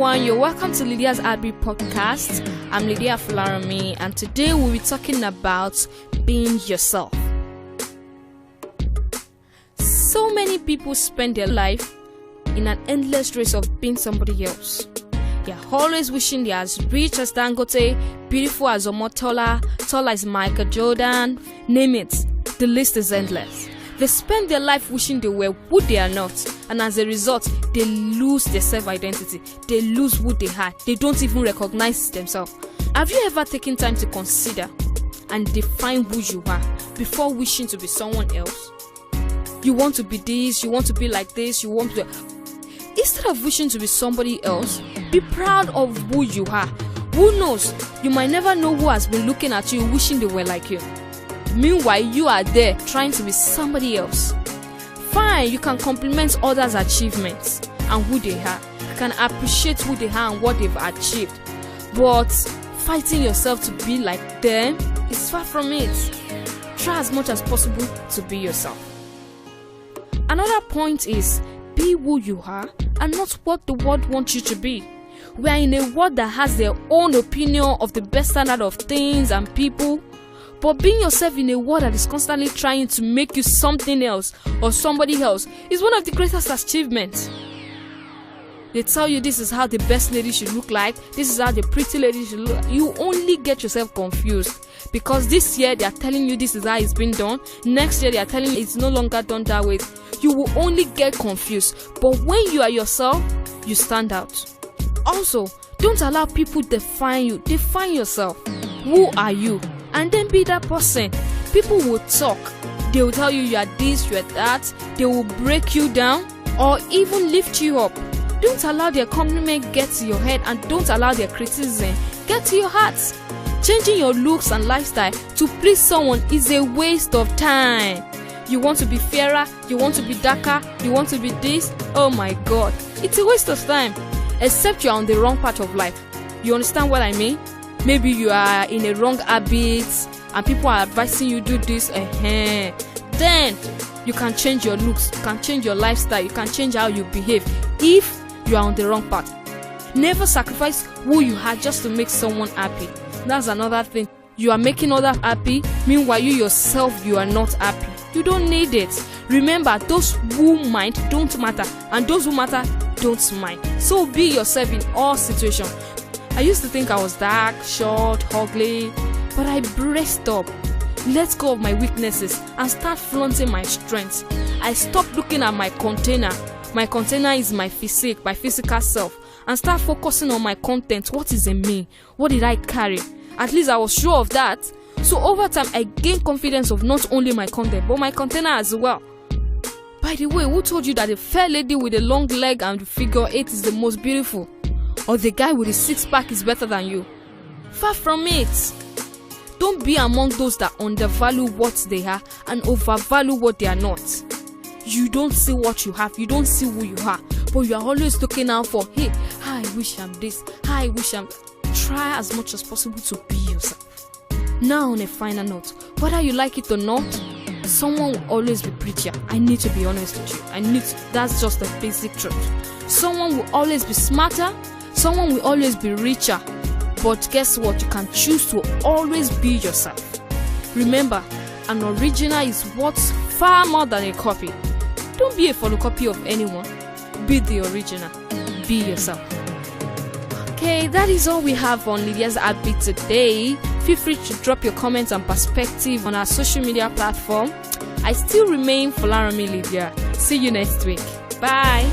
everyone, you're welcome to Lydia's Heartbeat Podcast. I'm Lydia Fularami, and today we'll be talking about being yourself. So many people spend their life in an endless race of being somebody else. They're always wishing they're as rich as Dangote, beautiful as Omotola, tall as Michael Jordan, name it. The list is endless. They spend their life wishing they were who they are not, and as a result, they lose their self-identity. They lose who they are. They don't even recognize themselves. Have you ever taken time to consider and define who you are before wishing to be someone else? You want to be this, you want to be like this, you want to... Instead of wishing to be somebody else, be proud of who you are. Who knows? You might never know who has been looking at you wishing they were like you. Meanwhile, you are there trying to be somebody else. Fine, you can compliment others' achievements and who they are. You can appreciate who they are and what they've achieved. But fighting yourself to be like them is far from it. Try as much as possible to be yourself. Another point is be who you are and not what the world wants you to be. We are in a world that has their own opinion of the best standard of things and people. But being yourself in a world that is constantly trying to make you something else or somebody else is one of the greatest achievements. They tell you this is how the best lady should look like, this is how the pretty lady should look. You only get yourself confused because this year they are telling you this is how it's been done. Next year they are telling you it's no longer done that way. You will only get confused. But when you are yourself, you stand out. Also, don't allow people define you. Define yourself. Who are you? And then be that person. People will talk. They will tell you you are this, you are that. They will break you down or even lift you up. Don't allow their compliment get to your head, and don't allow their criticism get to your heart. Changing your looks and lifestyle to please someone is a waste of time. You want to be fairer, you want to be darker, you want to be this. Oh my God, it's a waste of time. Except you are on the wrong part of life. You understand what I mean? Maybe you are in a wrong habit and people are advising you do this. Then you can change your looks, you can change your lifestyle, you can change how you behave if you are on the wrong path. Never sacrifice who you are just to make someone happy. That's another thing. You are making others happy, meanwhile you yourself, you are not happy. You don't need it. Remember, those who mind don't matter, and those who matter don't mind. So be yourself in all situations. I used to think I was dark, short, ugly, but I braced up, let go of my weaknesses and start flaunting my strengths. I stopped looking at my container. My container is my physique, my physical self, and start focusing on my content. What is in me? What did I carry? At least I was sure of that. So over time, I gained confidence of not only my content, but my container as well. By the way, who told you that a fair lady with a long leg and figure 8 is the most beautiful? Or the guy with a six-pack is better than you? Far from it. Don't be among those that undervalue what they are and overvalue what they are not. You don't see what you have, you don't see who you are, but you are always looking out for, hey, I wish I'm this, I wish I'm... Try as much as possible to be yourself. Now on a final note, whether you like it or not, someone will always be prettier. I need to be honest with you. That's just the basic truth. Someone will always be smarter. Someone will always be richer. But guess what? You can choose to always be yourself. Remember, an original is worth far more than a copy. Don't be a photocopy of anyone. Be the original. Be yourself. Okay, that is all we have on Lydia's Heartbeat today. Feel free to drop your comments and perspective on our social media platform. I still remain Fularami Lydia. See you next week. Bye.